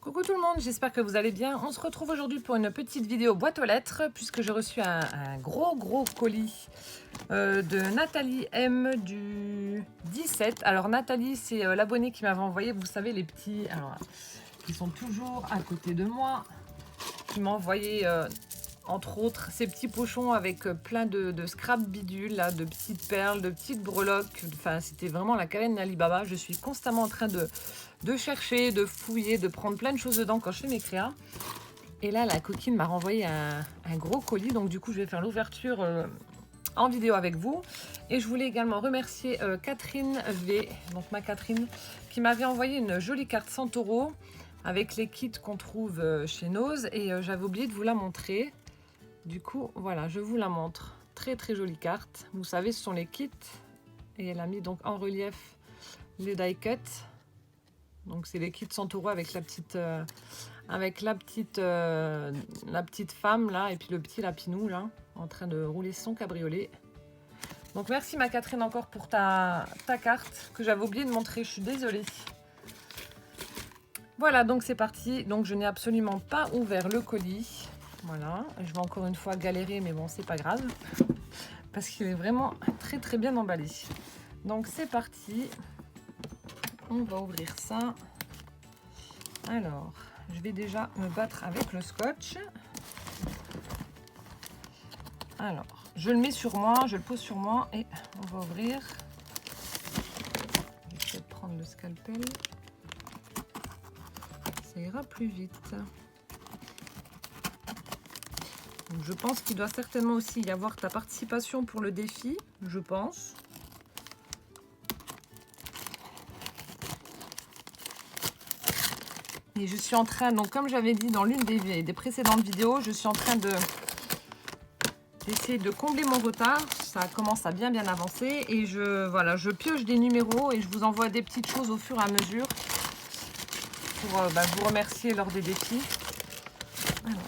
Coucou tout le monde, j'espère que vous allez bien. On se retrouve aujourd'hui pour une petite vidéo boîte aux lettres puisque j'ai reçu un gros colis de Nathalie M du 17. Alors Nathalie, c'est l'abonnée qui m'avait envoyé, vous savez, les petits, alors qui sont toujours à côté de moi, qui m'a envoyé entre autres ces petits pochons avec plein de scrap bidules, là, de petites perles, de petites breloques. Enfin, c'était vraiment la caverne d'Alibaba. Je suis constamment en train de chercher, de fouiller, de prendre plein de choses dedans quand je fais mes créas. Et là, la coquine m'a renvoyé un gros colis. Donc du coup, je vais faire l'ouverture en vidéo avec vous. Et je voulais également remercier Catherine V, donc ma Catherine, qui m'avait envoyé une jolie carte Santoro avec les kits qu'on trouve chez Nose. Et j'avais oublié de vous la montrer. Du coup, voilà, je vous la montre. Très jolie carte. Vous savez, ce sont les kits. Et elle a mis donc en relief les die cuts. Donc c'est les kits Santoro avec la petite femme là et puis le petit lapinou là en train de rouler son cabriolet. Donc merci ma Catherine encore pour ta carte que j'avais oublié de montrer, je suis désolée. Voilà, donc c'est parti. Donc je n'ai absolument pas ouvert le colis. Voilà, je vais encore une fois galérer, mais bon, c'est pas grave parce qu'il est vraiment très bien emballé. Donc c'est parti. On va ouvrir ça. Alors, je vais déjà me battre avec le scotch. Alors, je le mets sur moi, je le pose sur moi et on va ouvrir. Je vais peut-être prendre le scalpel. Ça ira plus vite. Donc, je pense qu'il doit certainement aussi y avoir ta participation pour le défi, je pense. Et je suis en train, donc comme j'avais dit dans l'une des précédentes vidéos, je suis en train d'essayer de combler mon retard. Ça commence à bien avancer et je pioche des numéros et je vous envoie des petites choses au fur et à mesure pour vous remercier lors des défis. Alors,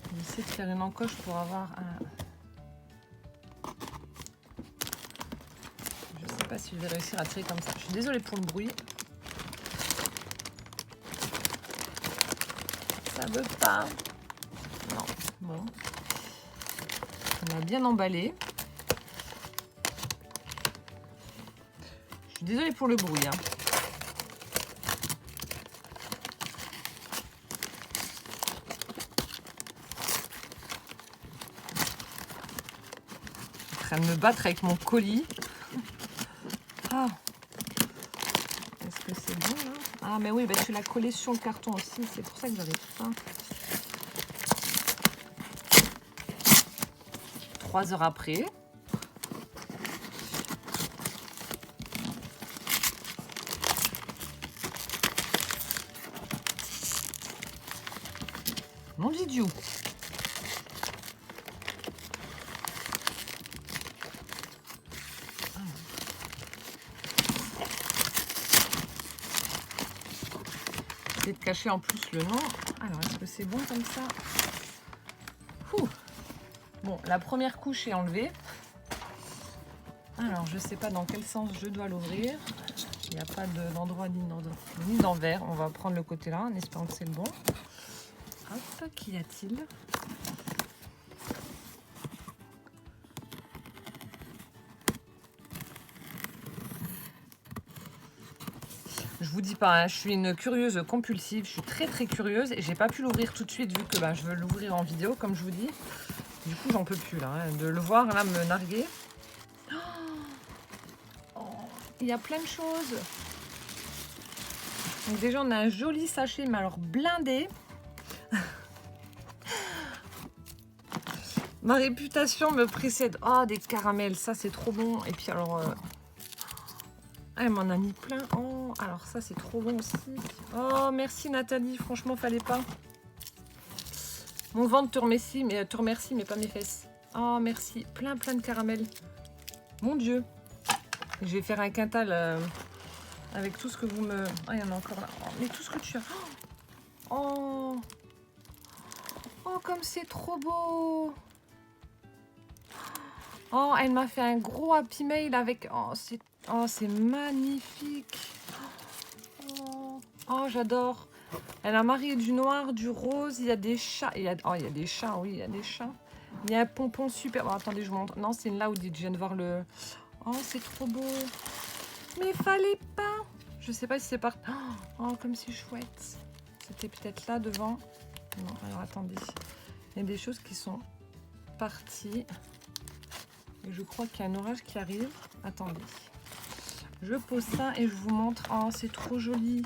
je vais essayer de faire une encoche pour avoir un... Je sais pas si je vais réussir à tirer comme ça. Je suis désolée pour le bruit. Ça veut pas. Non, bon. On a bien emballé. Je suis désolée pour le bruit. Je suis en train de me battre avec mon colis. Ah. Est-ce que c'est bon là? Ah mais oui, tu l'as collé sur le carton aussi, c'est pour ça que j'arrive pas. 3 heures après. Mon idiot. Je vais te cacher en plus le nom. Alors, est-ce que c'est bon comme ça? Ouh. Bon, la première couche est enlevée. Alors, je sais pas dans quel sens je dois l'ouvrir. Il n'y a pas d'endroit ni d'envers. On va prendre le côté là, en espérant que c'est le bon. Hop, qu'y a-t-il? Je vous dis pas, hein, je suis une curieuse compulsive, je suis très curieuse et j'ai pas pu l'ouvrir tout de suite vu que je veux l'ouvrir en vidéo comme je vous dis. Du coup j'en peux plus là, hein, de le voir là me narguer. Oh, il y a plein de choses. Donc déjà on a un joli sachet mais alors blindé. Ma réputation me précède. Oh des caramels, ça c'est trop bon. Et puis alors... elle m'en a mis plein. Oh, alors ça c'est trop bon aussi. Oh merci Nathalie, franchement fallait pas. Mon ventre te remercie, mais pas mes fesses. Oh merci, plein de caramels. Mon Dieu. Je vais faire un quintal avec tout ce que vous me... Ah il y en a encore là. Oh, mais tout ce que tu as. Oh, oh comme c'est trop beau. Oh elle m'a fait un gros happy mail avec... Oh c'est magnifique. Oh. Oh, j'adore. Elle a marié du noir, du rose. Il y a des chats. Oh, il y a des chats, oui, il y a des chats. Il y a un pompon super. Bon, attendez, je vous montre. Non, c'est une Laoudi. Je viens de voir le... Oh, c'est trop beau. Mais fallait pas. Je sais pas si c'est parti. Oh, comme c'est chouette. C'était peut-être là devant. Non, alors attendez. Il y a des choses qui sont parties. Et je crois qu'il y a un orage qui arrive. Attendez. Je pose ça et je vous montre. Oh, c'est trop joli.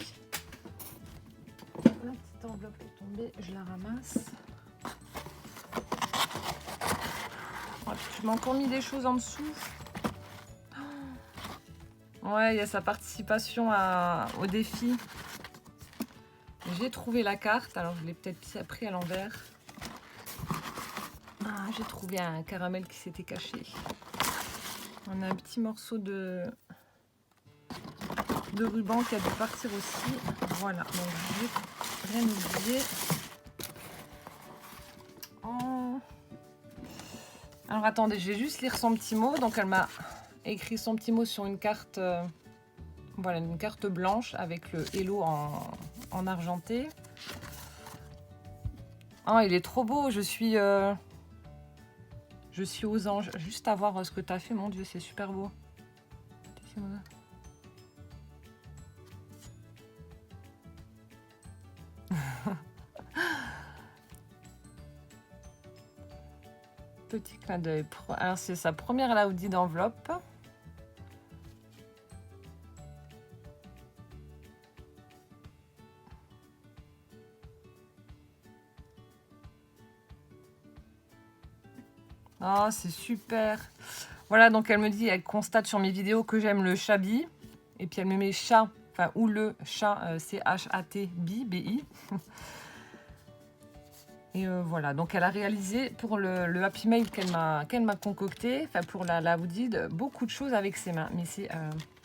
La petite enveloppe est tombée. Je la ramasse. Oh, je m'ai encore mis des choses en dessous. Ouais, il y a sa participation au défi. J'ai trouvé la carte. Alors, je l'ai peut-être pris à l'envers. Ah, j'ai trouvé un caramel qui s'était caché. On a un petit morceau de ruban qui a dû partir aussi. Voilà, donc j'ai rien oublié. Oh. Alors, attendez, je vais juste lire son petit mot. Donc, elle m'a écrit son petit mot sur une carte... voilà, une carte blanche avec le hello en argenté. Oh, il est trop beau. Je suis aux anges. Juste à voir ce que tu as fait. Mon Dieu, c'est super beau. Petit clin d'œil. Alors, c'est sa première Laoudi d'enveloppe. Oh, c'est super. Voilà, donc elle me dit, elle constate sur mes vidéos que j'aime le chabi. Et puis elle me met chat, enfin, ou le chat, C-H-A-T-B, B-I. Et voilà, donc elle a réalisé pour le Happy Mail qu'elle m'a concocté, enfin pour la Laoudi, beaucoup de choses avec ses mains. Mais c'est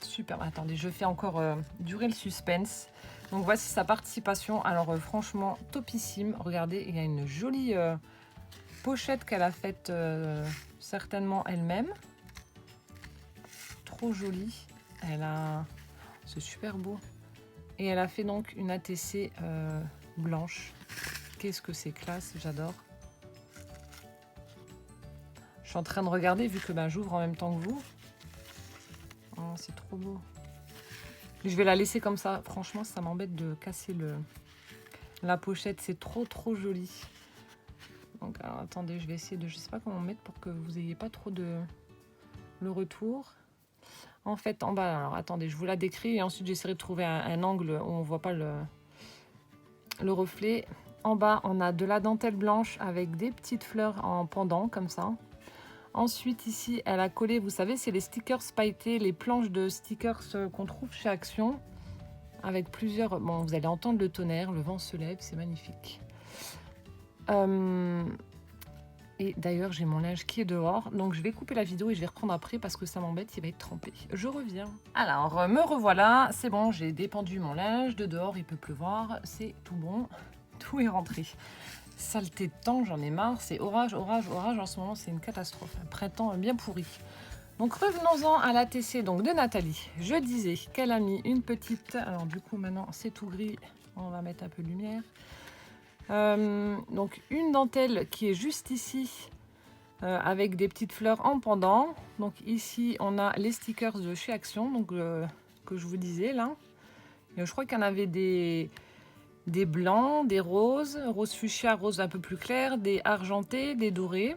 super. Attendez, je fais encore durer le suspense. Donc voici sa participation. Alors franchement, topissime. Regardez, il y a une jolie pochette qu'elle a faite certainement elle-même. Trop jolie. C'est super beau. Et elle a fait donc une ATC blanche. Qu'est-ce que c'est classe, j'adore. Je suis en train de regarder vu que j'ouvre en même temps que vous. Oh, c'est trop beau. Je vais la laisser comme ça. Franchement, ça m'embête de casser la pochette. C'est trop joli. Donc, alors, attendez, je vais essayer de... Je sais pas comment mettre pour que vous ayez pas trop le retour. En fait, en bas, alors attendez, je vous la décris et ensuite j'essaierai de trouver un angle où on voit pas le reflet. En bas, on a de la dentelle blanche avec des petites fleurs en pendant, comme ça. Ensuite, ici, elle a collé, vous savez, c'est les stickers pailletés, les planches de stickers qu'on trouve chez Action. Avec plusieurs... Bon, vous allez entendre le tonnerre, le vent se lève, c'est magnifique. Et d'ailleurs, j'ai mon linge qui est dehors. Donc, je vais couper la vidéo et je vais reprendre après parce que ça m'embête, il va être trempé. Je reviens. Alors, me revoilà. C'est bon, j'ai dépendu mon linge de dehors, il peut pleuvoir. C'est tout bon. Tout est rentré. Saleté de temps, j'en ai marre. C'est orage en ce moment, c'est une catastrophe. Un printemps bien pourri. Donc revenons-en à l'ATC donc de Nathalie. Je disais qu'elle a mis une petite... Alors du coup maintenant c'est tout gris. On va mettre un peu de lumière. Donc une dentelle qui est juste ici avec des petites fleurs en pendant. Donc ici on a les stickers de chez Action donc, que je vous disais là. Et je crois qu'il y en avait des blancs, des roses fuchsia, rose un peu plus clair, des argentés, des dorés.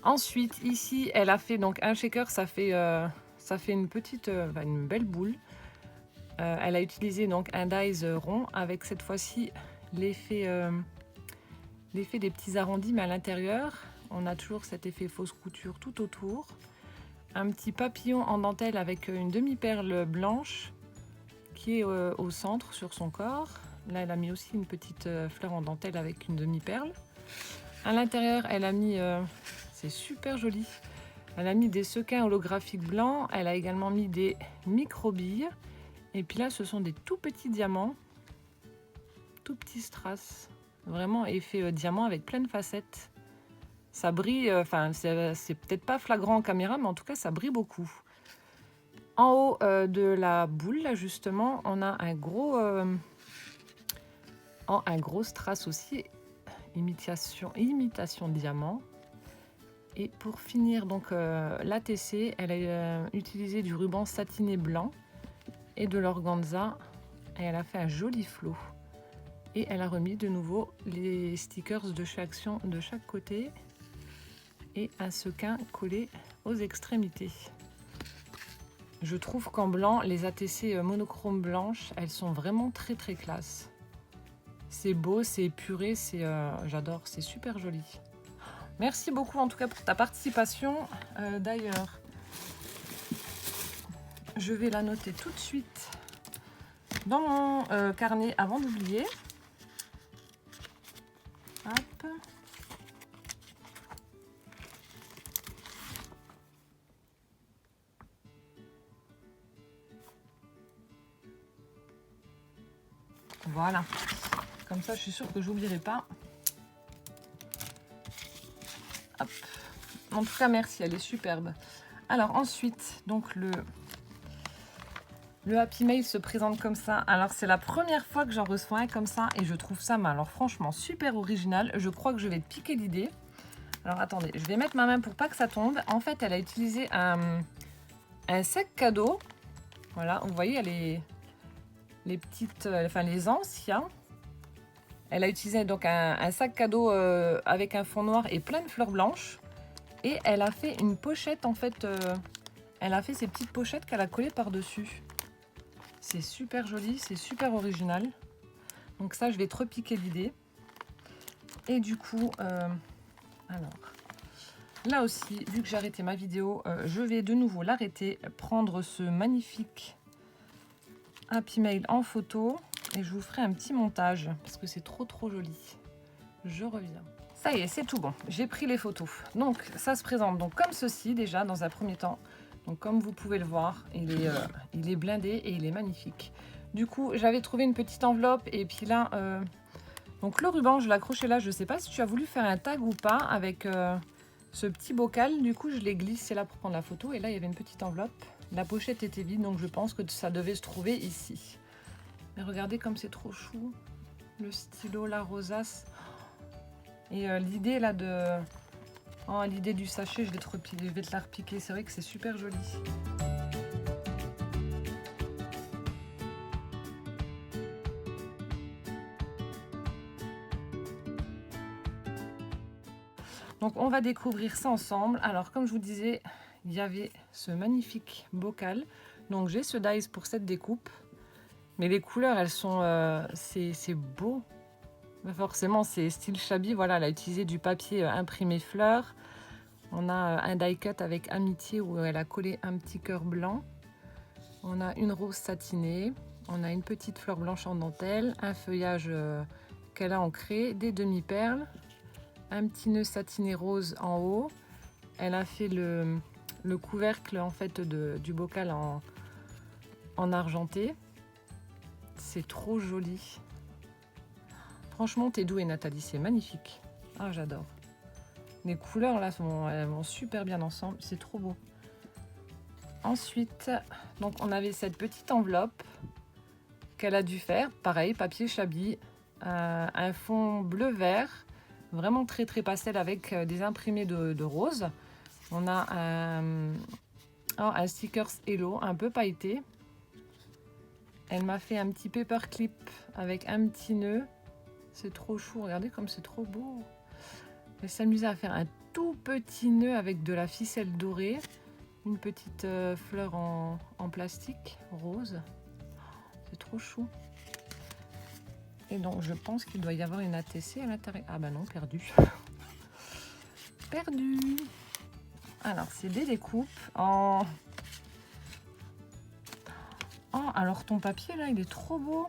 Ensuite, ici, elle a fait donc un shaker, ça fait une petite, une belle boule. Elle a utilisé donc un dies rond avec cette fois-ci l'effet des petits arrondis, mais à l'intérieur, on a toujours cet effet fausse couture tout autour. Un petit papillon en dentelle avec une demi-perle blanche qui est au centre sur son corps. Là, elle a mis aussi une petite fleur en dentelle avec une demi-perle. À l'intérieur, elle a mis... c'est super joli. Elle a mis des sequins holographiques blancs. Elle a également mis des micro-billes. Et puis là, ce sont des tout petits diamants. Tout petits strass. Vraiment effet diamant avec plein de facettes. Ça brille. Enfin, c'est peut-être pas flagrant en caméra, mais en tout cas, ça brille beaucoup. En haut de la boule, là, justement, on a un gros strass aussi, imitation diamant. Et pour finir, donc l'ATC, elle a utilisé du ruban satiné blanc et de l'organza. Et elle a fait un joli flot. Et elle a remis de nouveau les stickers de chaque côté et un sequin collé aux extrémités. Je trouve qu'en blanc, les ATC monochrome blanches, elles sont vraiment très très classe. C'est beau, c'est épuré, j'adore, c'est super joli. Merci beaucoup en tout cas pour ta participation. D'ailleurs, je vais la noter tout de suite dans mon carnet avant d'oublier. Hop. Voilà. Comme ça, je suis sûre que j'oublierai pas. Hop. En tout cas, merci, elle est superbe. Alors ensuite, donc le Happy Mail se présente comme ça. Alors c'est la première fois que j'en reçois un comme ça et je trouve ça, alors franchement, super original. Je crois que je vais te piquer l'idée. Alors attendez, je vais mettre ma main pour pas que ça tombe. En fait, elle a utilisé un sac cadeau. Voilà, vous voyez, elle est les petites, enfin les anciens. Elle a utilisé donc un sac cadeau avec un fond noir et plein de fleurs blanches. Et elle a fait une pochette en fait. Elle a fait ces petites pochettes qu'elle a collées par-dessus. C'est super joli, c'est super original. Donc ça, je vais te repiquer l'idée. Et du coup, alors, là aussi, vu que j'ai arrêté ma vidéo, je vais de nouveau l'arrêter, prendre ce magnifique Happy Mail en photo et je vous ferai un petit montage parce que c'est trop joli. Je reviens. Ça y est, c'est tout bon. J'ai pris les photos. Donc, ça se présente donc comme ceci déjà dans un premier temps. Donc, comme vous pouvez le voir, il est blindé et il est magnifique. Du coup, j'avais trouvé une petite enveloppe et puis là, donc le ruban, je l'ai accroché là. Je ne sais pas si tu as voulu faire un tag ou pas avec ce petit bocal. Du coup, je l'ai glissé là pour prendre la photo et là, il y avait une petite enveloppe. La pochette était vide, donc je pense que ça devait se trouver ici. Mais regardez comme c'est trop chou. Le stylo, la rosace. Et l'idée là de... Oh, l'idée du sachet, je vais te la repiquer. C'est vrai que c'est super joli. Donc on va découvrir ça ensemble. Alors comme je vous disais, il y avait ce magnifique bocal. Donc j'ai ce dies pour cette découpe. Mais les couleurs, elles sont... c'est beau. Forcément, c'est style Shabby. Voilà, elle a utilisé du papier imprimé fleurs. On a un die cut avec Amitié où elle a collé un petit cœur blanc. On a une rose satinée. On a une petite fleur blanche en dentelle. Un feuillage qu'elle a ancré. Des demi-perles. Un petit nœud satiné rose en haut. Elle a fait le couvercle en fait du bocal en argenté. C'est trop joli. Franchement, t'es douée, Nathalie, c'est magnifique. Ah, j'adore. Les couleurs là elles vont super bien ensemble, c'est trop beau. Ensuite, donc on avait cette petite enveloppe qu'elle a dû faire, pareil, papier Shabby, un fond bleu-vert, vraiment très pastel avec des imprimés de rose. On a un stickers Hello, un peu pailleté. Elle m'a fait un petit paperclip avec un petit nœud. C'est trop chou, regardez comme c'est trop beau. Elle s'amusait à faire un tout petit nœud avec de la ficelle dorée. Une petite fleur en plastique rose. C'est trop chou. Et donc je pense qu'il doit y avoir une ATC à l'intérieur. Ah bah non, perdu. Perdu. Alors c'est des découpes en... Oh, alors ton papier là, il est trop beau.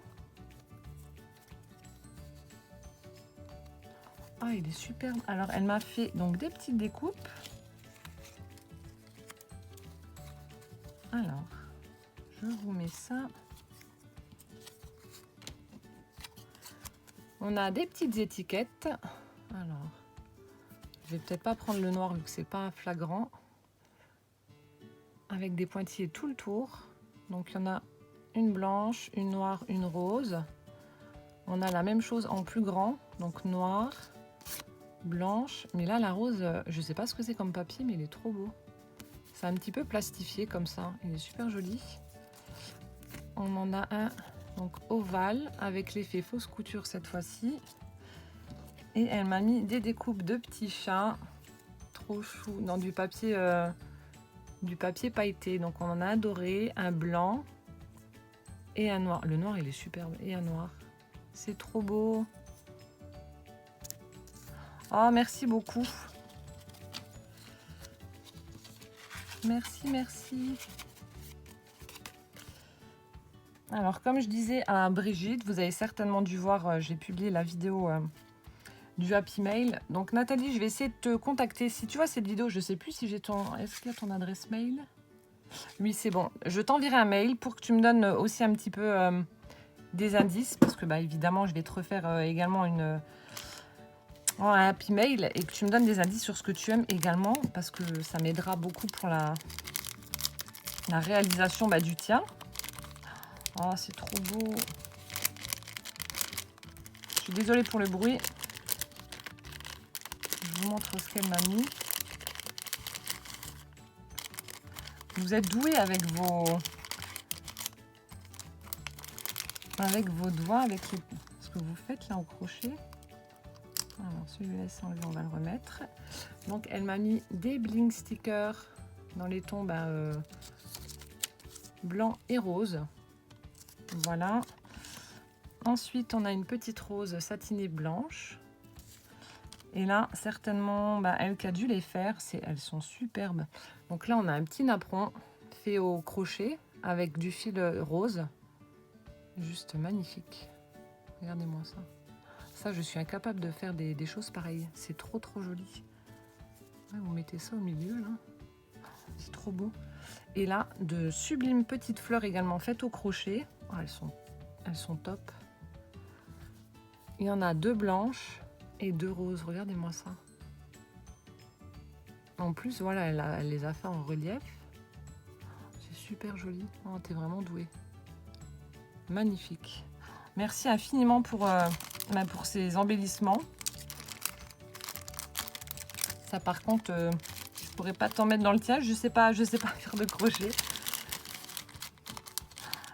Ah, il est superbe. Alors, elle m'a fait donc des petites découpes. Alors, je vous mets ça. On a des petites étiquettes. Alors, je vais peut-être pas prendre le noir vu que c'est pas flagrant. avec des pointillés tout le tour. Donc il y en a une blanche, une noire, une rose. On a la même chose en plus grand, donc noir, blanche. Mais là, la rose, je sais pas ce que c'est comme papier, mais il est trop beau. C'est un petit peu plastifié comme ça. Il est super joli. On en a un donc ovale avec l'effet fausse couture cette fois-ci. Et elle m'a mis des découpes de petits chats. Trop chou. Dans du papier pailleté. Donc on en a un doré, un blanc et un noir. Le noir, il est superbe. Et un noir. C'est trop beau. Oh, merci beaucoup. Merci, merci. Alors, comme je disais à Brigitte, vous avez certainement dû voir, j'ai publié la vidéo du Happy Mail. Donc, Nathalie, je vais essayer de te contacter. Si tu vois cette vidéo, je ne sais plus si j'ai ton... Est-ce qu'il y a ton adresse mail? Oui, c'est bon. Je t'enverrai un mail pour que tu me donnes aussi un petit peu des indices. Parce que, bah, évidemment, je vais te refaire également un Happy Mail. Et que tu me donnes des indices sur ce que tu aimes également. Parce que ça m'aidera beaucoup pour la réalisation du tien. Oh, c'est trop beau. Je suis désolée pour le bruit. Je vous montre ce qu'elle m'a mis. Vous êtes doués avec vos doigts, avec ce que vous faites là au crochet. Alors celui-là c'est enlevé, on va le remettre. Donc elle m'a mis des bling stickers dans les tons blanc et rose. Voilà. Ensuite on a une petite rose satinée blanche. Et là, certainement, elle qui a dû les faire, elles sont superbes. Donc là, on a un petit napperon fait au crochet avec du fil rose. Juste magnifique. Regardez-moi ça. Ça, je suis incapable de faire des choses pareilles. C'est trop, trop joli. Ouais, vous mettez ça au milieu, là. C'est trop beau. Et là, de sublimes petites fleurs également faites au crochet. Oh, elles sont top. Il y en a 2 blanches. Et 2 roses, regardez-moi ça. En plus, voilà, elle les a fait en relief. C'est super joli. Oh, t'es vraiment douée. Magnifique. Merci infiniment pour ces embellissements. Ça, par contre, je pourrais pas t'en mettre dans le tien. Je sais pas faire de crochet.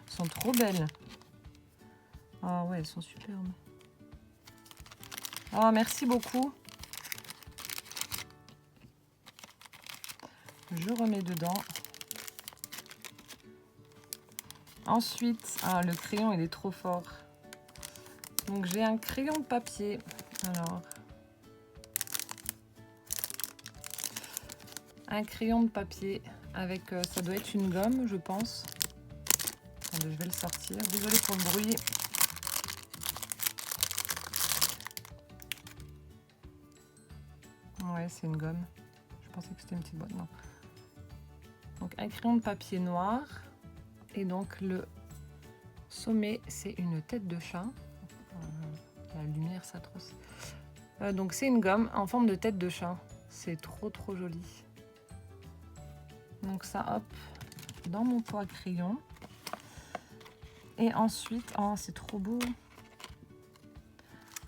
Elles sont trop belles. Ah ouais, elles sont superbes. Oh, merci beaucoup. Je remets dedans. Ensuite, le crayon, il est trop fort. Donc, j'ai un crayon de papier. Alors, un crayon de papier avec, ça doit être une gomme, je pense. Attendez, je vais le sortir. Désolée pour le bruit. Ouais, c'est une gomme. Je pensais que c'était une petite boîte. Non. Donc, un crayon de papier noir. Et donc, le sommet, c'est une tête de chat. La lumière s'atroce. Donc, c'est une gomme en forme de tête de chat. C'est trop, trop joli. Donc, ça, hop, dans mon pot à crayon. Et ensuite, oh, c'est trop beau.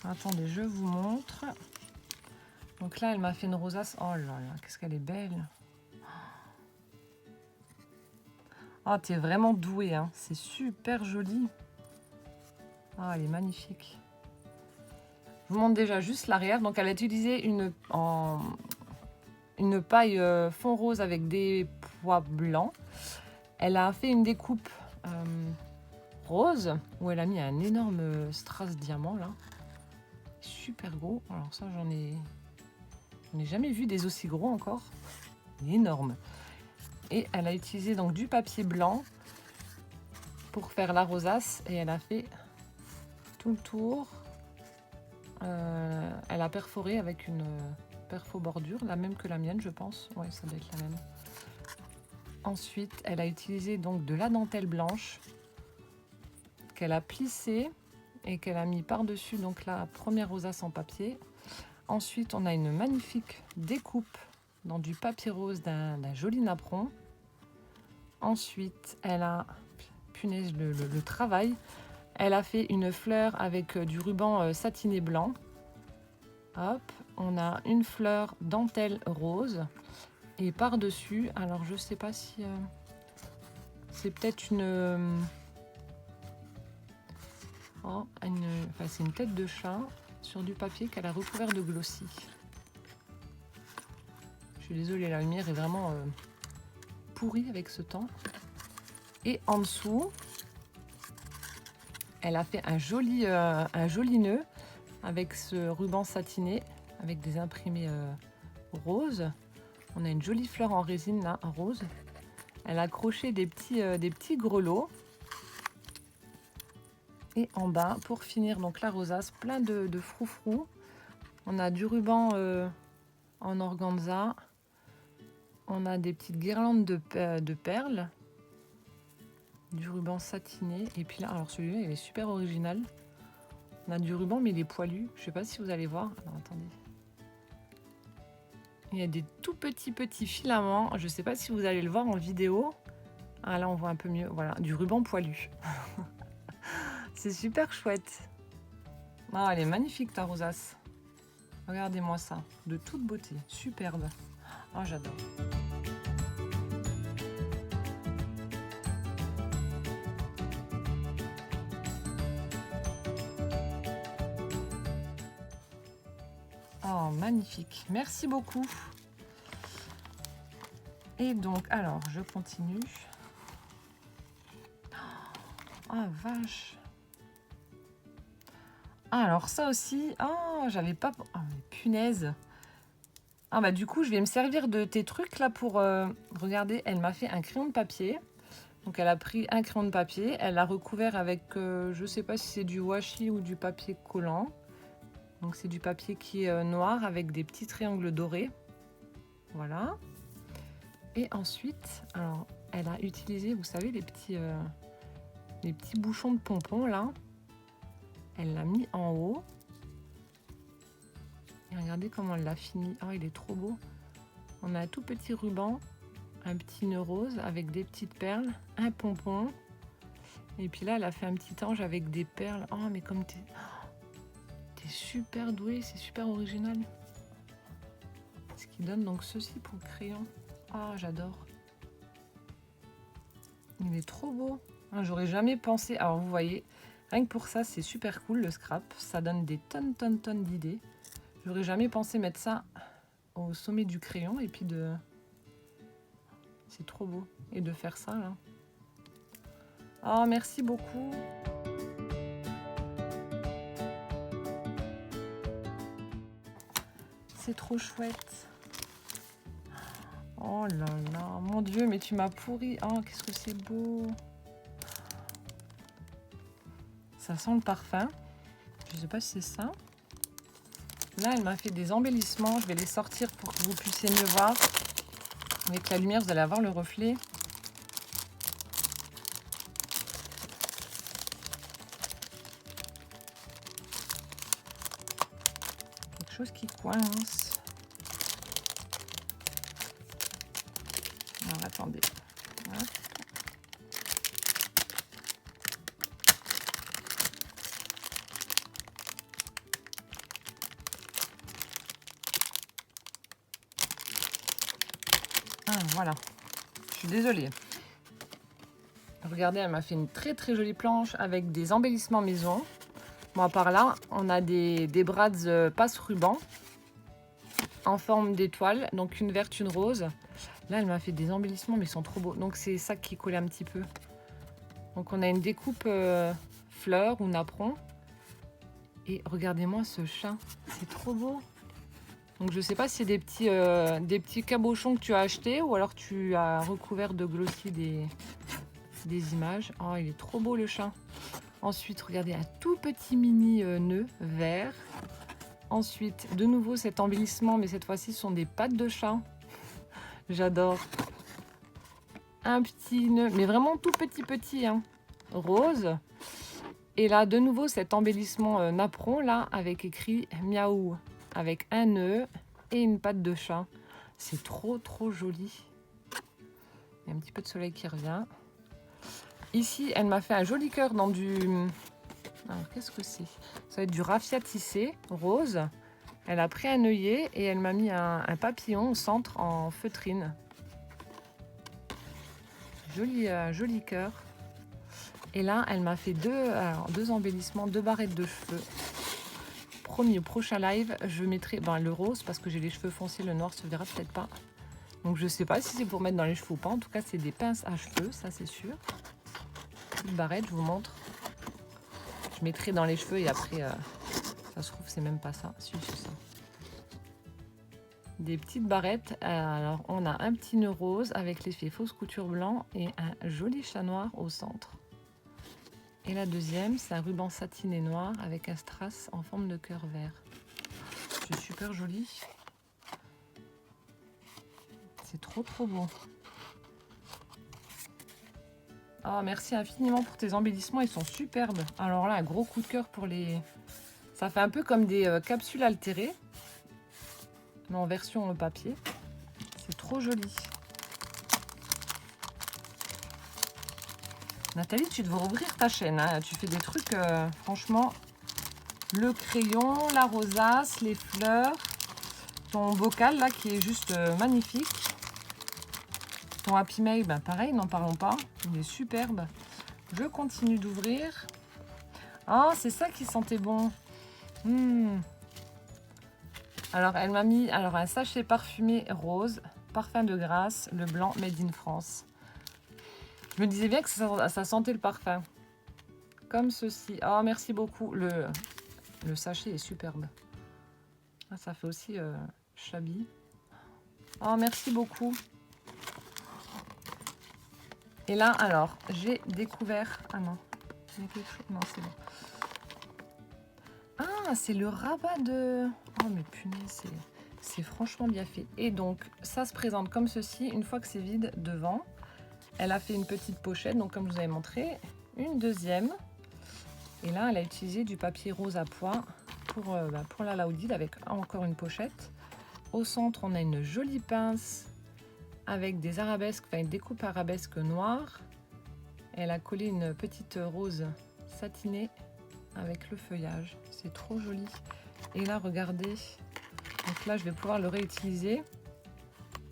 Attendez, je vous montre. Donc là, elle m'a fait une rosace. Oh là là, qu'est-ce qu'elle est belle. Oh, t'es vraiment douée, hein. C'est super joli. Ah, elle est magnifique. Je vous montre déjà juste l'arrière. Donc, elle a utilisé une paille fond rose avec des pois blancs. Elle a fait une découpe rose où elle a mis un énorme strass diamant là. Super gros. Alors ça, j'en ai jamais vu des aussi gros encore. Énorme. Et elle a utilisé donc du papier blanc pour faire la rosace et elle a fait tout le tour. Elle a perforé avec une perfo bordure, la même que la mienne, je pense. Oui, ça doit être la même. Ensuite, elle a utilisé donc de la dentelle blanche qu'elle a plissée et qu'elle a mis par-dessus donc la première rosace en papier. Ensuite, on a une magnifique découpe dans du papier rose d'un joli napperon. Ensuite, elle a, punaise, le travail. Elle a fait une fleur avec du ruban satiné blanc. Hop, on a une fleur dentelle rose. Et par-dessus, alors je sais pas si... c'est peut-être enfin, c'est une tête de chat sur du papier qu'elle a recouvert de glossy. Je suis désolée, la lumière est vraiment pourrie avec ce temps. Et en dessous, elle a fait un joli nœud avec ce ruban satiné, avec des imprimés roses. On a une jolie fleur en résine là, en rose. Elle a accroché des petits grelots. Et en bas, pour finir, donc la rosace, plein de froufrous. On a du ruban en organza. On a des petites guirlandes de perles. Du ruban satiné. Et puis là, alors celui-là, il est super original. On a du ruban, mais il est poilu. Je sais pas si vous allez voir. Alors, attendez. Il y a des tout petits filaments. Je sais pas si vous allez le voir en vidéo. Ah, là, on voit un peu mieux. Voilà, du ruban poilu. C'est super chouette. Ah, elle est magnifique, ta rosace. Regardez-moi ça. De toute beauté. Superbe. Ah, j'adore. Oh, magnifique. Merci beaucoup. Et donc, alors, je continue. Ah, vache. Ah, alors ça aussi. Ah, j'avais pas... Oh, mais punaise. Ah, bah du coup, je vais me servir de tes trucs là pour... Regardez, elle m'a fait un crayon de papier. Donc, elle a pris un crayon de papier. Elle l'a recouvert avec... je sais pas si c'est du washi ou du papier collant. Donc, c'est du papier qui est noir avec des petits triangles dorés. Voilà. Et ensuite, alors, elle a utilisé, vous savez, les petits bouchons de pompons là. Elle l'a mis en haut. Et regardez comment elle l'a fini. Oh, il est trop beau. On a un tout petit ruban, un petit nœud rose avec des petites perles, un pompon. Et puis là, elle a fait un petit ange avec des perles. Oh, mais comme t'es super douée, c'est super original. Ce qui donne donc ceci pour le crayon. Ah, j'adore. Il est trop beau. Ah, j'aurais jamais pensé. Alors, vous voyez, rien que pour ça, c'est super cool le scrap. Ça donne des tonnes d'idées. J'aurais jamais pensé mettre ça au sommet du crayon et puis de... C'est trop beau. Et de faire ça, là. Oh, merci beaucoup. C'est trop chouette. Oh là là, mon Dieu, mais tu m'as pourri. Oh, qu'est-ce que c'est beau. Ça sent le parfum. Je sais pas si c'est ça. Là, elle m'a fait des embellissements. Je vais les sortir pour que vous puissiez mieux voir. Avec la lumière, vous allez avoir le reflet. Quelque chose qui coince. Alors, attendez. Hop. Ah, voilà. Je suis désolée. Regardez, elle m'a fait une très jolie planche avec des embellissements maison. Bon, à part là, on a des brads passe-ruban en forme d'étoile. Donc une verte, une rose. Là, elle m'a fait des embellissements, mais ils sont trop beaux. Donc c'est ça qui colle un petit peu. Donc on a une découpe fleur ou napperon. Et regardez-moi ce chat. C'est trop beau. Donc je sais pas si c'est des petits cabochons que tu as achetés ou alors tu as recouvert de glossy des images. Oh, il est trop beau le chat. Ensuite, regardez, un tout petit mini nœud vert. Ensuite, de nouveau cet embellissement, mais cette fois-ci, ce sont des pattes de chat. J'adore. Un petit nœud, mais vraiment tout petit, hein, rose. Et là, de nouveau, cet embellissement napperon, là, avec écrit miaou, avec un nœud et une patte de chat. C'est trop joli. y a un petit peu de soleil qui revient. Ici, elle m'a fait un joli cœur dans du... Alors, qu'est-ce que c'est? Ça va être du raffia tissé rose. Elle a pris un œillet et elle m'a mis un papillon au centre en feutrine. Joli cœur. Et là, elle m'a fait deux embellissements, 2 barrettes de cheveux. Promis, au prochain live, je mettrai le rose parce que j'ai les cheveux foncés, le noir se verra peut-être pas. Donc je sais pas si c'est pour mettre dans les cheveux ou pas. En tout cas, c'est des pinces à cheveux, ça c'est sûr. Une barrette, je vous montre. Je mettrai dans les cheveux et après, ça se trouve, c'est même pas ça. Si, c'est ça. Des petites barrettes. Alors, on a un petit nœud rose avec l'effet fausse couture blanc et un joli chat noir au centre. Et la deuxième, c'est un ruban satiné noir avec un strass en forme de cœur vert. C'est super joli. C'est trop beau. Oh, merci infiniment pour tes embellissements, ils sont superbes. Alors là, un gros coup de cœur pour les... Ça fait un peu comme des capsules altérées, mais en version papier. C'est trop joli. Nathalie, tu devrais ouvrir ta chaîne, hein. Tu fais des trucs, franchement, le crayon, la rosace, les fleurs, ton bocal là qui est juste magnifique. Ton Happy Mail, ben pareil, n'en parlons pas, il est superbe. Je continue d'ouvrir. Ah, c'est ça qui sentait bon. Alors, elle m'a mis un sachet parfumé rose, parfum de grâce, le blanc made in France. Je me disais bien que ça sentait le parfum. Comme ceci. Oh, merci beaucoup. Le sachet est superbe. Ah, ça fait aussi shabby. Oh, merci beaucoup. Et là, alors, j'ai découvert... Ah non, il y a quelque chose... Non, c'est bon. Ah, c'est le rabat de... Oh, mais punaise, c'est franchement bien fait. Et donc, ça se présente comme ceci. Une fois que c'est vide devant, elle a fait une petite pochette. Donc, comme je vous avais montré, une deuxième. Et là, elle a utilisé du papier rose à pois pour la Laoudide avec encore une pochette. Au centre, on a une jolie pince avec des arabesques, enfin une découpe arabesque noire. Elle a collé une petite rose satinée avec le feuillage. C'est trop joli. Et là, regardez. Donc là, je vais pouvoir le réutiliser.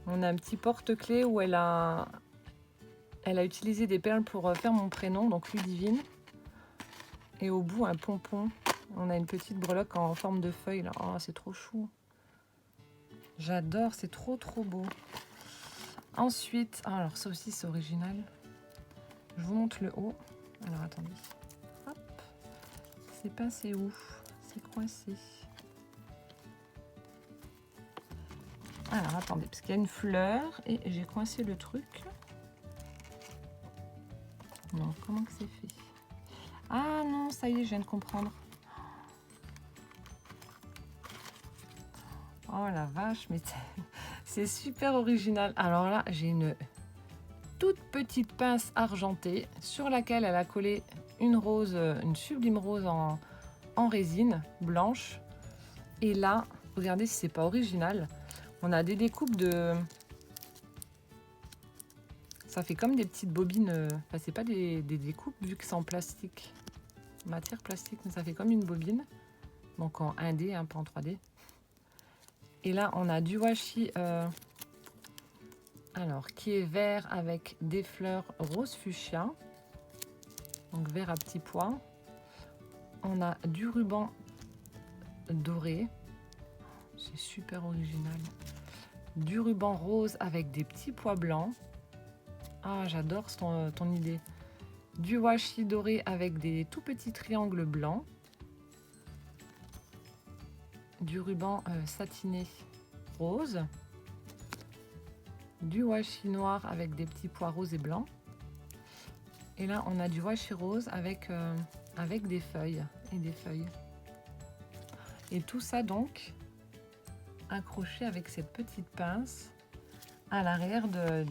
On a un petit porte-clés où elle a utilisé des perles pour faire mon prénom, donc Ludivine. Et au bout, un pompon. On a une petite breloque en forme de feuille. Là. Oh, c'est trop chou. J'adore, c'est trop beau. Ensuite, alors ça aussi c'est original. Je vous montre le haut. Alors attendez. Hop. C'est pincé où? C'est coincé. Alors attendez, parce qu'il y a une fleur et j'ai coincé le truc. Non, comment que c'est fait? Ah non, ça y est, je viens de comprendre. Oh la vache, mais c'est super original. Alors là, j'ai une toute petite pince argentée sur laquelle elle a collé une rose, une sublime rose en résine blanche. Et là, regardez si c'est pas original. On a des découpes de... Ça fait comme des petites bobines. Enfin, c'est pas des découpes vu que c'est en plastique. Matière plastique, mais ça fait comme une bobine. Donc en 1D, hein, pas en 3D. Et là, on a du washi, alors qui est vert avec des fleurs rose fuchsia, donc vert à petits pois. On a du ruban doré, c'est super original. Du ruban rose avec des petits pois blancs. Ah, j'adore ton idée. Du washi doré avec des tout petits triangles blancs. Du ruban satiné rose, du washi noir avec des petits pois roses et blancs, et là on a du washi rose avec des feuilles et tout ça donc accroché avec cette petite pince à l'arrière de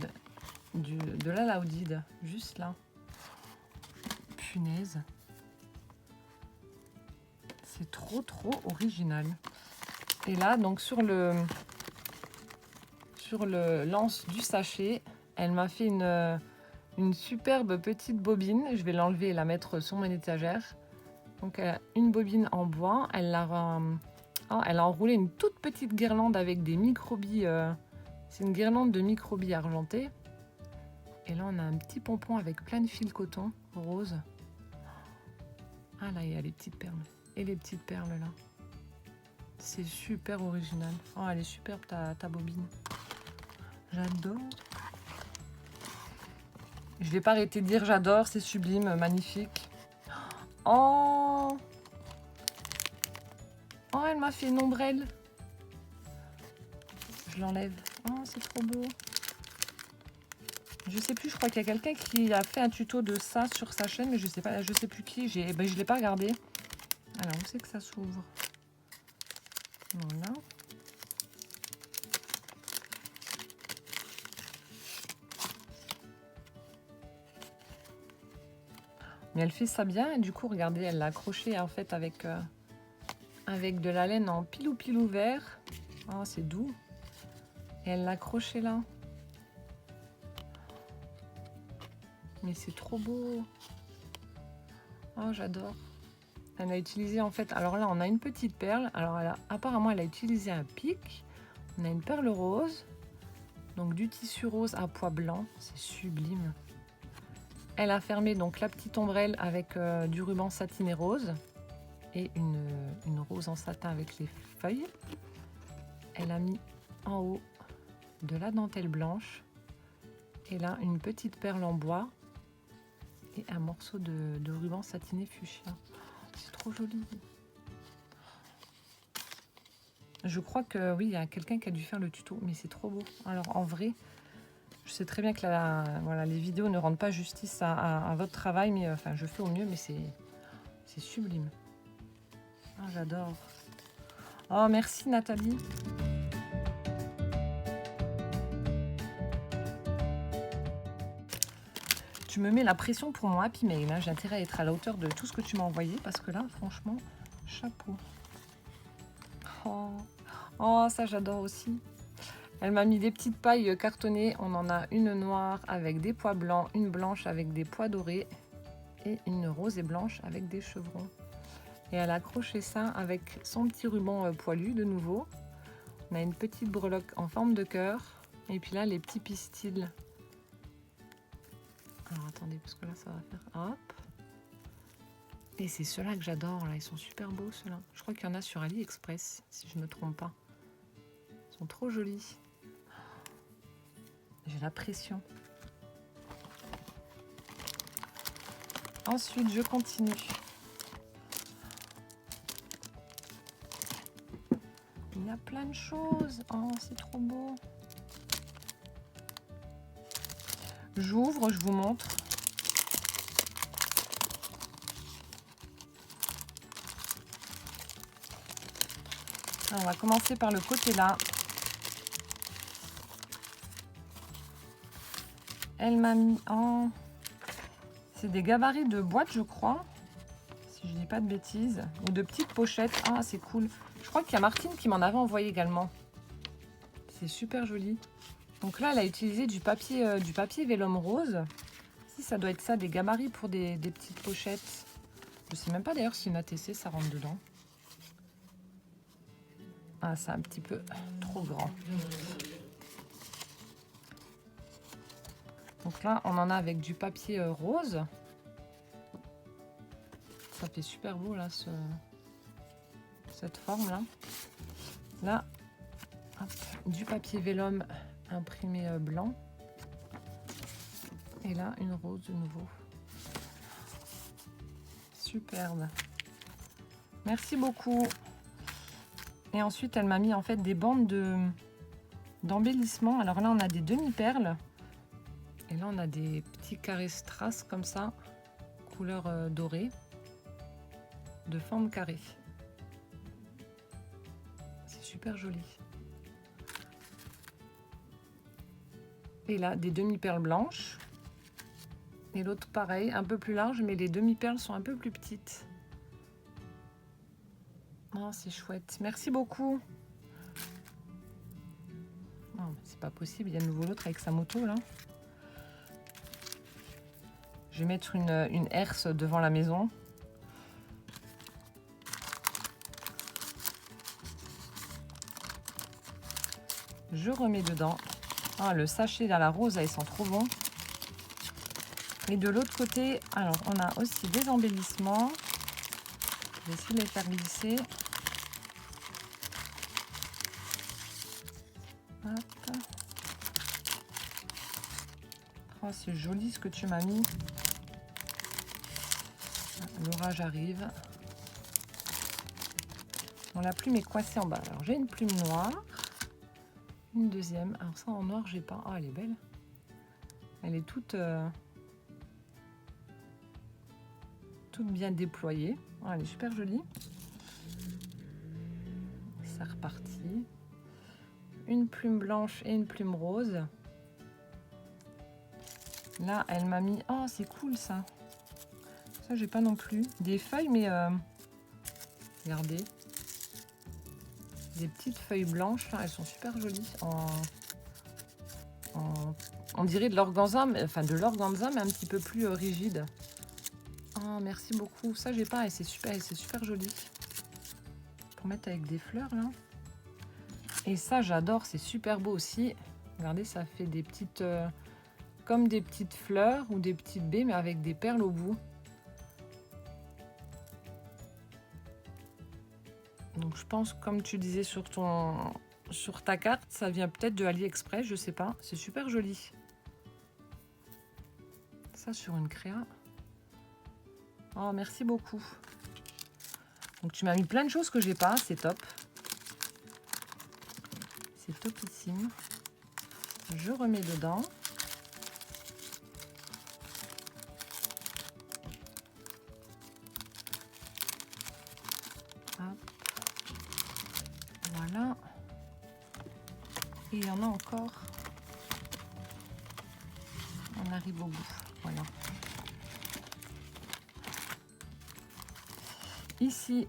la Laoudide, juste là. Punaise, c'est trop original. Et là, donc sur le lance du sachet, Elle m'a fait une superbe petite bobine. Je vais l'enlever et la mettre sur mon étagère. Donc une bobine en bois. Elle a enroulé une toute petite guirlande avec des microbilles. C'est une guirlande de microbilles argentées. Et là, on a un petit pompon avec plein de fils coton rose. Ah là, il y a les petites perles. Et les petites perles là. C'est super original. Oh, elle est superbe ta bobine. J'adore. Je vais pas arrêter de dire j'adore, c'est sublime, magnifique. Oh, oh, elle m'a fait une ombrelle. Je l'enlève. Oh, c'est trop beau. Je sais plus, je crois qu'il y a quelqu'un qui a fait un tuto de ça sur sa chaîne, mais je sais pas, je sais plus qui. Je l'ai pas regardé. Alors, où c'est que ça s'ouvre? Voilà. Mais elle fait ça bien, et du coup, regardez, elle l'a accroché en fait avec de la laine en pilou vert. Oh, c'est doux. Et elle l'a accroché là. Mais c'est trop beau. Oh, j'adore. Elle a utilisé en fait, alors là on a une petite perle. Alors apparemment elle a utilisé un pic. On a une perle rose. Donc du tissu rose à pois blanc. C'est sublime. Elle a fermé donc la petite ombrelle avec du ruban satiné rose. Et une rose en satin avec les feuilles. Elle a mis en haut de la dentelle blanche. Et là une petite perle en bois. Et un morceau de ruban satiné fuchsia. C'est trop joli. Je crois que oui, il y a quelqu'un qui a dû faire le tuto, mais c'est trop beau. Alors en vrai, je sais très bien que voilà, les vidéos ne rendent pas justice à votre travail, mais enfin je fais au mieux, mais c'est sublime. Oh, j'adore. Oh, merci Nathalie. Tu me mets la pression pour mon happy mail. Hein. J'ai intérêt à être à la hauteur de tout ce que tu m'as envoyé, parce que là, franchement, chapeau. Oh, oh ça j'adore aussi. Elle m'a mis des petites pailles cartonnées. On en a une noire avec des pois blancs, une blanche avec des pois dorés et une rose et blanche avec des chevrons. Et elle a accroché ça avec son petit ruban poilu de nouveau. On a une petite breloque en forme de cœur. Et puis là, les petits pistils. Alors attendez, parce que là, ça va faire hop. Et c'est ceux-là que j'adore. Là, ils sont super beaux, ceux-là. Je crois qu'il y en a sur AliExpress, si je ne me trompe pas. Ils sont trop jolis. J'ai la pression. Ensuite, je continue. Il y a plein de choses. Oh, c'est trop beau. J'ouvre, je vous montre. Alors, on va commencer par le côté là. Elle m'a mis en... C'est des gabarits de boîte, je crois. Si je dis pas de bêtises. Ou de petites pochettes. Ah, c'est cool. Je crois qu'il y a Martine qui m'en avait envoyé également. C'est super joli. Donc là, elle a utilisé du papier vélum rose. Si, ça doit être ça, des gabarits pour des petites pochettes. Je sais même pas d'ailleurs si une ATC, ça rentre dedans. Ah, c'est un petit peu trop grand. Donc là, on en a avec du papier rose. Ça fait super beau là, cette forme là. Là, hop, du papier vélum imprimé blanc. Et là, une rose de nouveau. Superbe. Merci beaucoup. Et ensuite, elle m'a mis en fait des bandes d'embellissement. Alors là, on a des demi-perles. Et là, on a des petits carrés strass comme ça, couleur dorée, de forme carrée. C'est super joli. Et là, des demi-perles blanches. Et l'autre, pareil, un peu plus large, mais les demi-perles sont un peu plus petites. Oh, c'est chouette. Merci beaucoup. Oh, c'est pas possible, il y a de nouveau l'autre avec sa moto, là. Je vais mettre une herse devant la maison. Je remets dedans. Ah, le sachet à la rose, là, ils sont trop bons. Et de l'autre côté, alors on a aussi des embellissements. Je vais essayer de les faire glisser. Hop. Oh, c'est joli ce que tu m'as mis. L'orage arrive. Bon, la plume est coincée en bas. Alors j'ai une plume noire. Une deuxième. Alors ça en noir, j'ai pas. Oh, elle est belle. Elle est toute bien déployée. Oh, elle est super jolie. C'est reparti. Une plume blanche et une plume rose. Là, elle m'a mis... Oh, c'est cool ça. Ça, j'ai pas non plus. Des feuilles, mais... Regardez. Des petites feuilles blanches, là, elles sont super jolies. On dirait de l'organza, enfin de l'organza, mais un petit peu plus rigide. Oh, merci beaucoup. Ça, j'ai pas, et c'est super joli. Pour mettre avec des fleurs, là. Et ça, j'adore, c'est super beau aussi. Regardez, ça fait des petites... comme des petites fleurs ou des petites baies, mais avec des perles au bout. Donc je pense, comme tu disais sur ta carte, ça vient peut-être de AliExpress, je sais pas. C'est super joli. Ça sur une créa. Oh, merci beaucoup. Donc tu m'as mis plein de choses que j'ai pas, c'est top. C'est topissime. Je remets dedans. Hop. Voilà. Et il y en a encore. On arrive au bout. Voilà. Ici,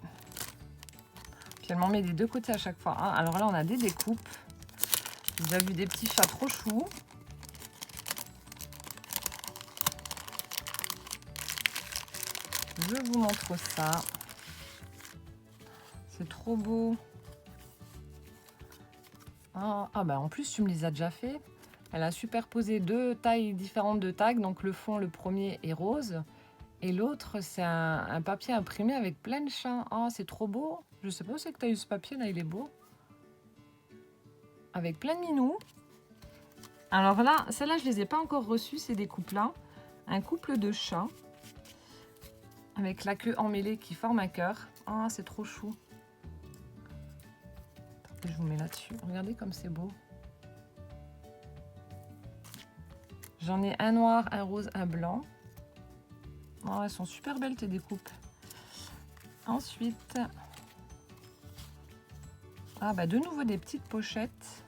puis elle m'en met des deux côtés à chaque fois. Ah, alors là, on a des découpes. J'ai déjà vu des petits chats trop choux. Je vous montre ça. C'est trop beau. Ah bah en plus, tu me les as déjà fait. Elle a superposé deux tailles différentes de tags. Donc le fond, le premier est rose. Et l'autre, c'est un papier imprimé avec plein de chats. Ah, c'est trop beau. Je sais pas où c'est que tu as eu ce papier, là, il est beau. Avec plein de minous. Alors là, celles-là, je les ai pas encore reçues, c'est des couples-là. Un couple de chats. Avec la queue emmêlée qui forme un cœur. Ah, c'est trop chou. Je vous mets là-dessus. Regardez comme c'est beau. J'en ai un noir, un rose, un blanc. Oh, elles sont super belles tes découpes. Ensuite, ah bah de nouveau des petites pochettes.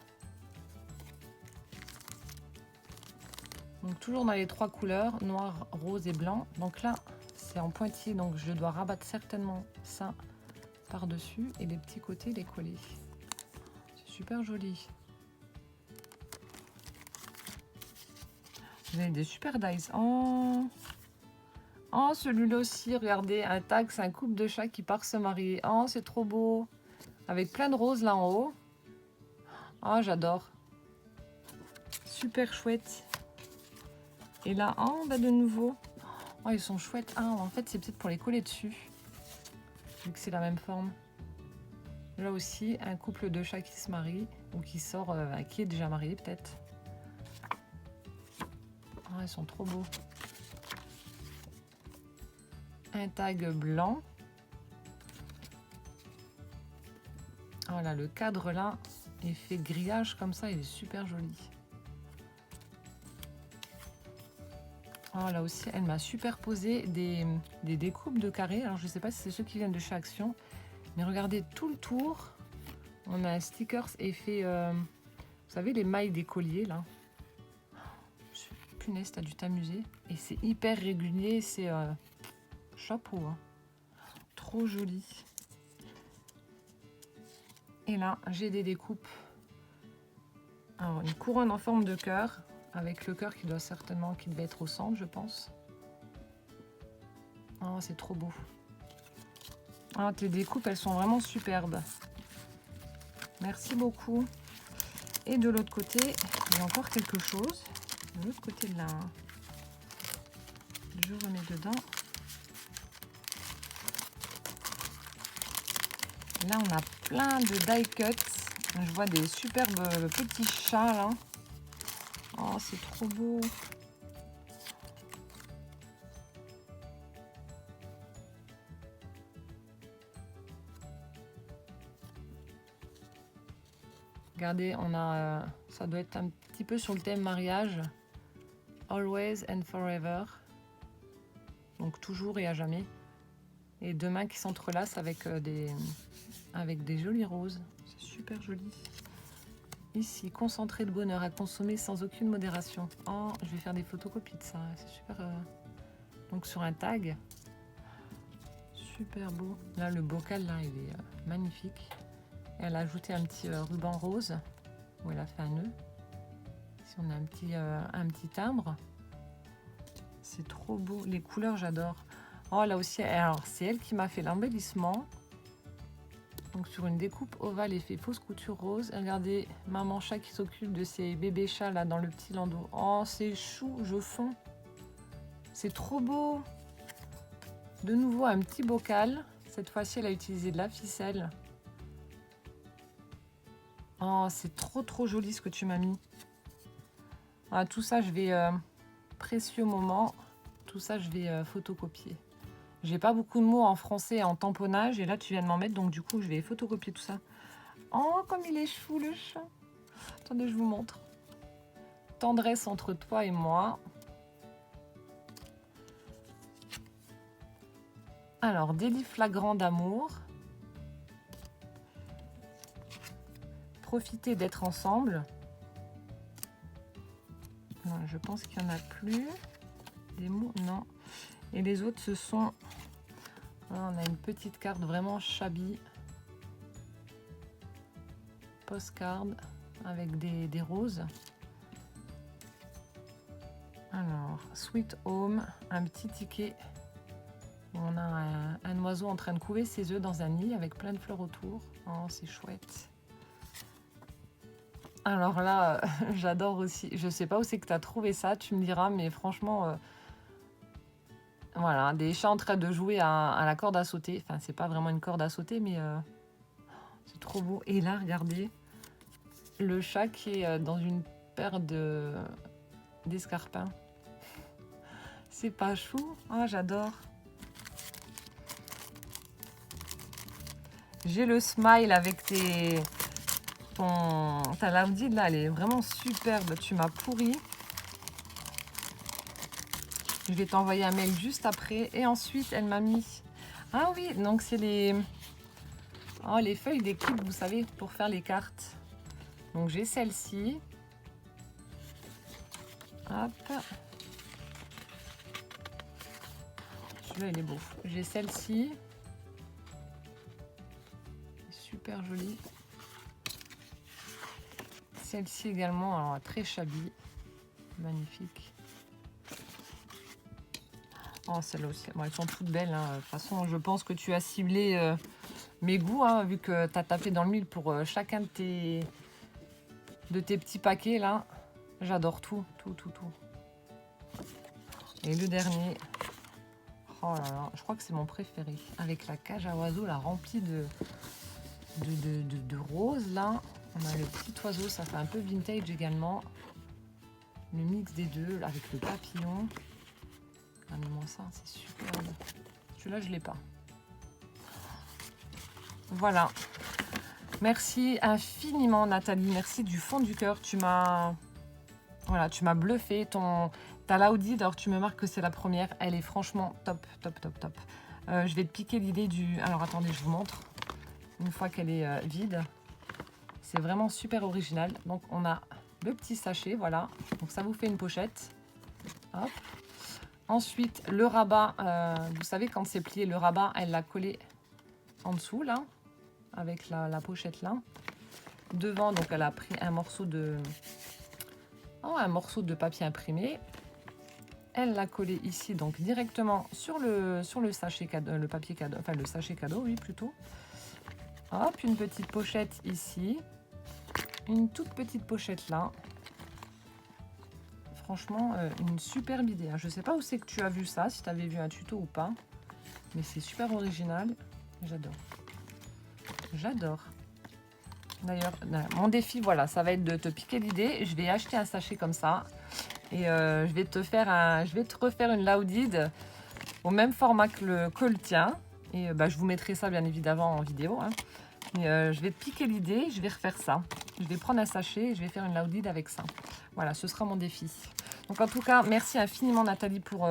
Donc toujours dans les trois couleurs, noir, rose et blanc. Donc là, c'est en pointillé, donc je dois rabattre certainement ça par-dessus et les petits côtés les coller. C'est super joli. Vous avez des super dies. Oh, oh celui-là aussi, regardez, un tag, c'est un couple de chats qui part se marier. Oh, c'est trop beau. Avec plein de roses là en haut. Oh, j'adore. Super chouette. Et là, oh, bah de nouveau. Oh, ils sont chouettes. Ah, en fait, c'est peut-être pour les coller dessus. Vu que c'est la même forme. Là aussi, un couple de chats qui se marie. Ou qui sort, qui est déjà marié peut-être. Oh, ils sont trop beaux. Un tag blanc. Oh là, le cadre là, effet grillage comme ça, il est super joli. Oh là aussi, elle m'a superposé des découpes de carrés. Alors je ne sais pas si c'est ceux qui viennent de chez Action. Mais regardez tout le tour. On a un stickers effet, vous savez, les mailles des colliers là. Punaise, t'as dû t'amuser. Et c'est hyper régulier, c'est chapeau. Hein. Trop joli. Et là, j'ai des découpes. Alors, une couronne en forme de cœur. Avec le cœur qui devait être au centre, je pense. Oh, c'est trop beau. Ah, tes découpes, elles sont vraiment superbes. Merci beaucoup. Et de l'autre côté, il y a encore quelque chose. De l'autre côté de la... Je remets dedans. Là, on a plein de die cuts. Je vois des superbes petits chats, là. Oh, c'est trop beau. Regardez, on a, ça doit être un petit peu sur le thème mariage. Always and forever. Donc toujours et à jamais. Et deux mains qui s'entrelacent avec des jolies roses. C'est super joli. Ici, concentré de bonheur à consommer sans aucune modération. Oh, je vais faire des photocopies de ça. C'est super. Donc sur un tag. Super beau. Là, le bocal, là, il est magnifique. Elle a ajouté un petit ruban rose où elle a fait un nœud. Ici, on a un petit timbre. C'est trop beau. Les couleurs, j'adore. Oh, là aussi, alors c'est elle qui m'a fait l'embellissement. Donc sur une découpe ovale effet fausse couture rose. Regardez, maman chat qui s'occupe de ses bébés chats là dans le petit landau. Oh, c'est chou, je fonds. C'est trop beau. De nouveau, un petit bocal. Cette fois-ci, elle a utilisé de la ficelle. Oh, c'est trop joli ce que tu m'as mis. Ah, tout ça, je vais... précieux moment. Tout ça, je vais photocopier. J'ai pas beaucoup de mots en français en tamponnage. Et là, tu viens de m'en mettre. Donc, du coup, je vais photocopier tout ça. Oh, comme il est chou, le chat. Attendez, je vous montre. Tendresse entre toi et moi. Alors, délit flagrant d'amour. Profiter d'être ensemble. Non, je pense qu'il n'y en a plus. Des mots, non. Et les autres, ce sont... Ah, on a une petite carte vraiment shabby. Postcard avec des roses. Alors, Sweet Home, un petit ticket. On a un oiseau en train de couver ses œufs dans un nid avec plein de fleurs autour. Oh, c'est chouette. Alors là, j'adore aussi. Je sais pas où c'est que tu as trouvé ça, tu me diras, mais franchement, voilà, des chats en train de jouer à la corde à sauter. Enfin, c'est pas vraiment une corde à sauter, mais c'est trop beau. Et là, regardez, le chat qui est dans une paire d'escarpins. C'est pas chou? Ah, j'adore. J'ai le smile avec ta Laudide là, elle est vraiment superbe. Tu m'as pourri. Je vais t'envoyer un mail juste après. Et ensuite, elle m'a mis... Ah oui, donc c'est les feuilles d'équipe, vous savez, pour faire les cartes. Donc j'ai celle-ci. Hop. Celui-là, il est beau. J'ai celle-ci. Super jolie. Celle-ci également, alors très shabby. Magnifique. Oh, celle-là aussi. Bon, elles sont toutes belles. Hein. De toute façon, je pense que tu as ciblé mes goûts, hein, vu que tu as tapé dans le mille pour chacun de tes petits paquets là. J'adore tout. Et le dernier. Oh là là, je crois que c'est mon préféré. Avec la cage à oiseaux là, remplie de roses là. On a le petit oiseau, ça fait un peu vintage également. Le mix des deux, là, avec le papillon. Regardez-moi ça, c'est superbe. Celui-là, je ne l'ai pas. Voilà. Merci infiniment, Nathalie. Merci du fond du cœur. Tu m'as bluffé. Ta Laudide, alors tu me marques que c'est la première. Elle est franchement top. Je vais te piquer l'idée du... Alors, attendez, je vous montre. Une fois qu'elle est vide. C'est vraiment super original. Donc, on a le petit sachet, voilà. Donc, ça vous fait une pochette. Hop. Ensuite, le rabat. Vous savez, quand c'est plié, le rabat, elle l'a collé en dessous, là. Avec la pochette, là. Devant, donc, elle a pris un morceau de papier imprimé. elle l'a collé ici, donc directement sur le sachet cadeau, le papier cadeau, enfin le sachet cadeau, oui, plutôt. Hop, une petite pochette ici. Une toute petite pochette là. Franchement, une superbe idée, hein. Je sais pas où c'est que tu as vu ça, si tu avais vu un tuto ou pas. Mais c'est super original. J'adore. J'adore. D'ailleurs, mon défi, voilà, ça va être de te piquer l'idée. Je vais acheter un sachet comme ça. Et je vais te refaire une Laudide au même format que le tien. Et je vous mettrai ça bien évidemment en vidéo, hein. Mais je vais te piquer l'idée, je vais refaire ça. Je vais prendre un sachet et je vais faire une Laudide avec ça. Voilà, ce sera mon défi. Donc en tout cas, merci infiniment Nathalie pour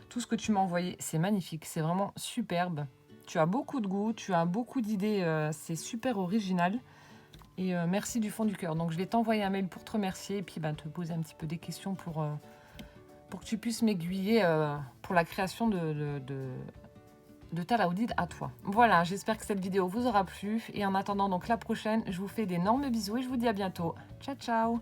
tout ce que tu m'as envoyé. C'est magnifique, c'est vraiment superbe. Tu as beaucoup de goût, tu as beaucoup d'idées, c'est super original. Et merci du fond du cœur. Donc je vais t'envoyer un mail pour te remercier et puis te poser un petit peu des questions pour que tu puisses m'aiguiller pour la création de ta Laudide à toi. Voilà, j'espère que cette vidéo vous aura plu. Et en attendant donc la prochaine, je vous fais d'énormes bisous et je vous dis à bientôt. Ciao, ciao!